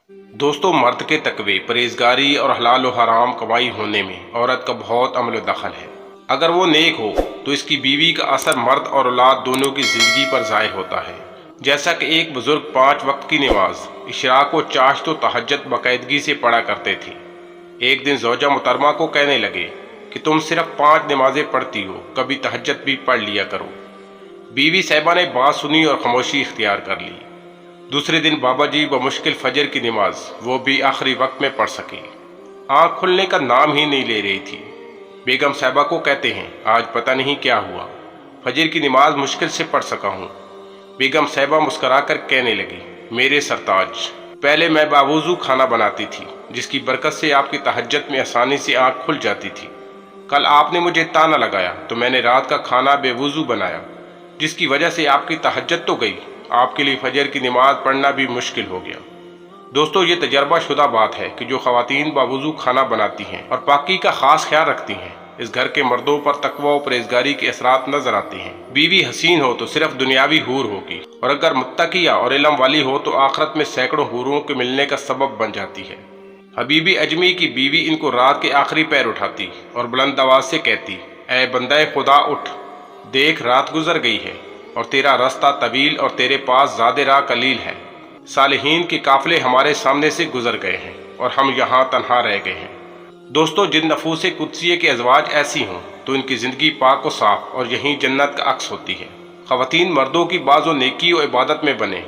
दोस्तों, मर्द के तकवे, परहेजगारी और हलाल व हराम कमाई होने में औरत का बहुत अमल दखल है। अगर वो नेक हो तो इसकी बीवी का असर मर्द और औलाद दोनों की जिंदगी पर ज़ाहिर होता है। जैसा कि एक बुजुर्ग 5 वक्त की नमाज, इशराक व चाश्त व तहज्जुद बाकायदगी से पढ़ा करते थे। एक दिन ज़ौजा मुहतरमा को कहने लगे कि तुम सिर्फ 5 नमाजें पढ़ती हो, कभी तहज्जुद भी पढ़ लिया करो। बीवी साहिबा ने बात सुनी और खामोशी इख्तियार कर ली। दूसरे दिन बाबा जी बमुश्किल फजर की नमाज, वो भी आखिरी वक्त में पढ़ सके। आँख खुलने का नाम ही नहीं ले रही थी। बेगम साहिबा को कहते हैं, आज पता नहीं क्या हुआ, फजर की नमाज मुश्किल से पढ़ सका हूँ। बेगम साहिबा मुस्कराकर कहने लगी, मेरे सरताज, पहले मैं बावुज़ू खाना बनाती थी, जिसकी बरकत से आपकी तहज्जुद में आसानी से आँख खुल जाती थी। कल आपने मुझे ताना लगाया तो मैंने रात का खाना बेवुज़ू बनाया, जिसकी वजह से आपकी तहज्जुद तो गई, आपके लिए फजर की नमाज पढ़ना भी मुश्किल हो गया। दोस्तों, ये तजर्बा शुदा बात है कि जो ख़वातीन बावुज़ू खाना बनाती हैं और पाकी का ख़ास ख्याल रखती हैं, इस घर के मर्दों पर तकवा और परहेजगारी के असरात नजर आते हैं। बीवी हसीन हो तो सिर्फ दुनियावी हूर होगी, और अगर मुत्तकिया और इल्म वाली हो तो आखिरत में सैकड़ों हूरों के मिलने का सबब बन जाती है। हबीबी अजमी की बीवी इनको रात के आखिरी पैर उठाती और बुलंद आवाज से कहती, ऐ बंदे खुदा उठ, देख रात गुजर गई है और तेरा रास्ता तवील और तेरे पास ज़्यादा राह कलील है। सालिहीन के काफिले हमारे सामने से गुजर गए हैं और हम यहाँ तन्हा रह गए हैं। दोस्तों, जिन नफूस कुदसिये के अज़वाज ऐसी हों तो इनकी ज़िंदगी पाक व साफ और यहीं जन्नत का अक्स होती है। ख़वातीन मर्दों की बाज़ो नेकी और इबादत में बने,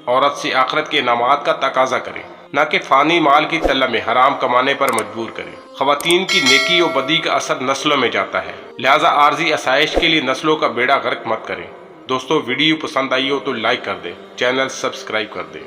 औरत से आखिरत के इनामात का तकाजा करें, न कि फ़ानी माल की तलब में हराम कमाने पर मजबूर करें। ख़वातीन की नेकी और बदी का असर नस्लों में जाता है, लिहाजा आर्जी आसाइश के लिए नस्लों का बेड़ा गर्क मत करें। दोस्तों, वीडियो पसंद आई हो तो लाइक कर दें, चैनल सब्सक्राइब कर दें।